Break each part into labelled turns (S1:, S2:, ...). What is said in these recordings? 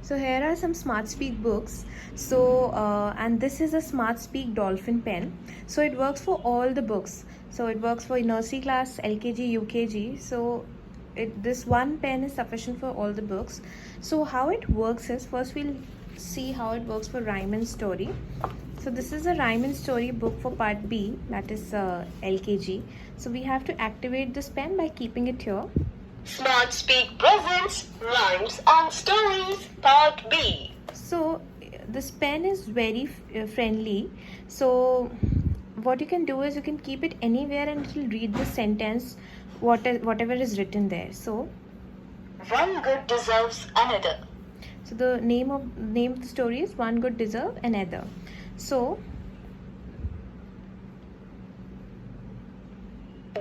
S1: So here are some Smart Speak books. And this is a Smart Speak Dolphin pen. So it works for all the books. So it works for nursery class, LKG, UKG. So this one pen is sufficient for all the books. So how it works is, first we'll see how it works for rhyme and story. So this is a rhyme and story book for part B, that is LKG. So we have to activate this pen by keeping it here.
S2: Smart Speak presents Rhymes and Stories Part B.
S1: So this pen is very friendly. So what you can do is you can keep it anywhere and it will read the sentence, whatever is written there. So
S2: One good deserves another.
S1: so the name of the story is One Good Deserve Another. So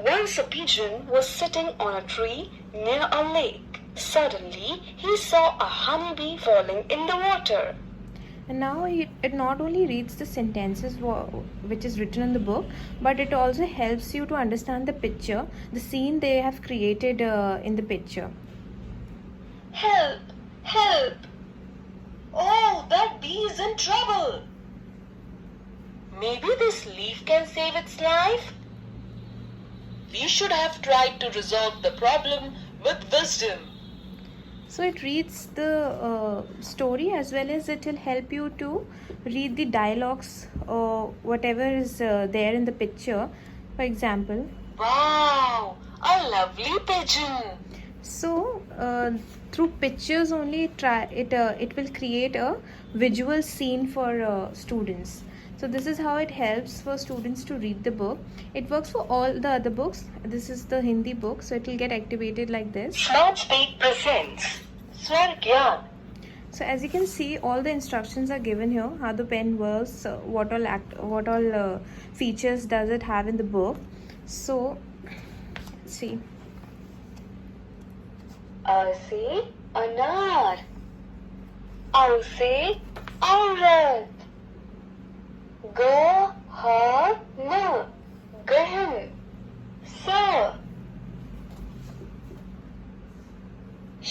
S2: Once a pigeon was sitting on a tree near a lake. Suddenly, he saw a honeybee falling in the water.
S1: and now it not only reads the sentences which is written in the book, but it also helps you to understand the picture, the scene they have created in the picture.
S2: Help! Help! Oh, that bee is in trouble. Maybe this leaf can save its life? We should have tried to resolve the problem with wisdom.
S1: So it reads the story as well as it will help you to read the dialogues or whatever is there in the picture. For example,
S2: Wow! A lovely pigeon.
S1: so through pictures only it will create a visual scene for students. So this is how it helps for students to read the book. It works for all the other books. This is the Hindi book, so it will get activated like this.
S2: Smart Speak presents Swar Gyan.
S1: So as you can see, all the instructions are given here, how the pen works, what all features does it have in the book. So see,
S2: A से अनार, औ से औरत, ग ह न गहन, स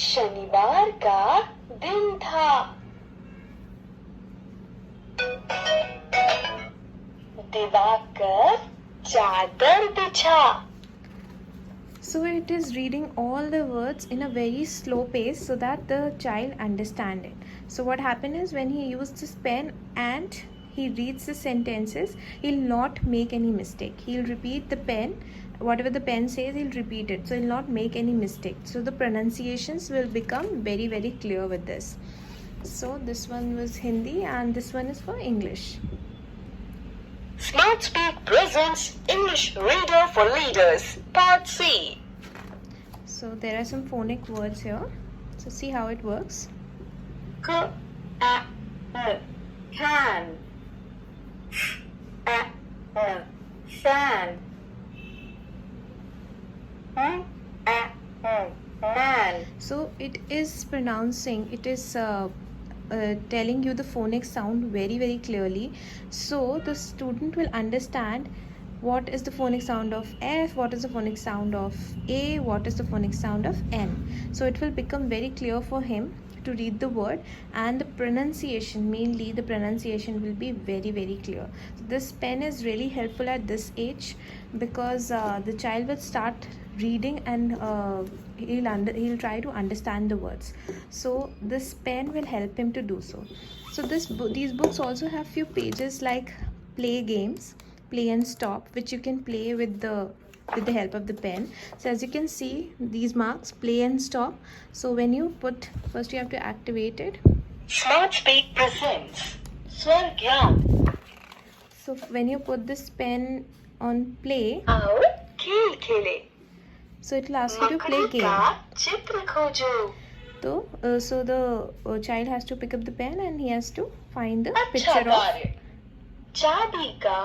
S2: शनिवार का दिन था, दिवाकर चादर बिछा.
S1: so it is reading all the words in a very slow pace so that the child understand it. So what happened is, when he used this pen and he reads the sentences, he'll not make any mistake. He'll repeat the pen, whatever the pen says, he'll repeat it, so he'll not make any mistake. So the pronunciations will become very, very clear with this. So this one was Hindi and this one is for English.
S2: Smart Speak presents English Reader for Leaders, Part C.
S1: So there are some phonic words here. So see how it works.
S2: K, a, n, can. A, n, fan. A, n, man.
S1: So it is pronouncing, it is telling you the phonic sound very, very clearly. So the student will understand what is the phonic sound of F, what is the phonic sound of A, what is the phonic sound of N. So it will become very clear for him to read the word, and the pronunciation, mainly the pronunciation, will be very, very clear. So this pen is really helpful at this age because the child will start reading and he'll try to understand the words. So this pen will help him to do so. So these books also have few pages like play games, play and stop, which you can play with the help of the pen. So as you can see, these marks, play and stop. So when you put, first you have to activate it.
S2: Smart Speak presents Swar Gyan.
S1: So when you put this pen on play,
S2: आओ खेल खेले.
S1: so it will ask you to play
S2: मकड़ी
S1: game.
S2: का चित्र खोजो.
S1: So the child has to pick up the pen and he has to find the
S2: अच्छा
S1: picture of.
S2: कार्य. चाबी का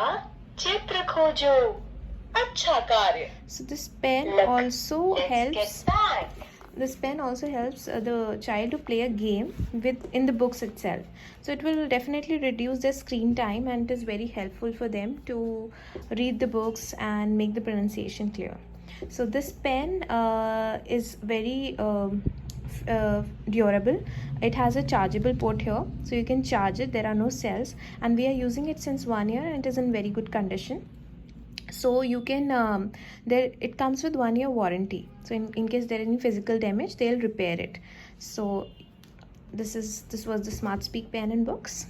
S2: चित्र खोजो. अच्छा कार्य.
S1: So this pen
S2: Look,
S1: also
S2: let's
S1: helps.
S2: get back.
S1: This pen also helps the child to play a game in the books itself. So it will definitely reduce their screen time, and it is very helpful for them to read the books and make the pronunciation clear. So this pen is very durable. It has a chargeable port here, so you can charge it. There are no cells, and we are using it since 1 year, and it is in very good condition. So you can there it comes with 1 year warranty, so in case there is any physical damage, they'll repair it. So this was the Smart Speak pen and books.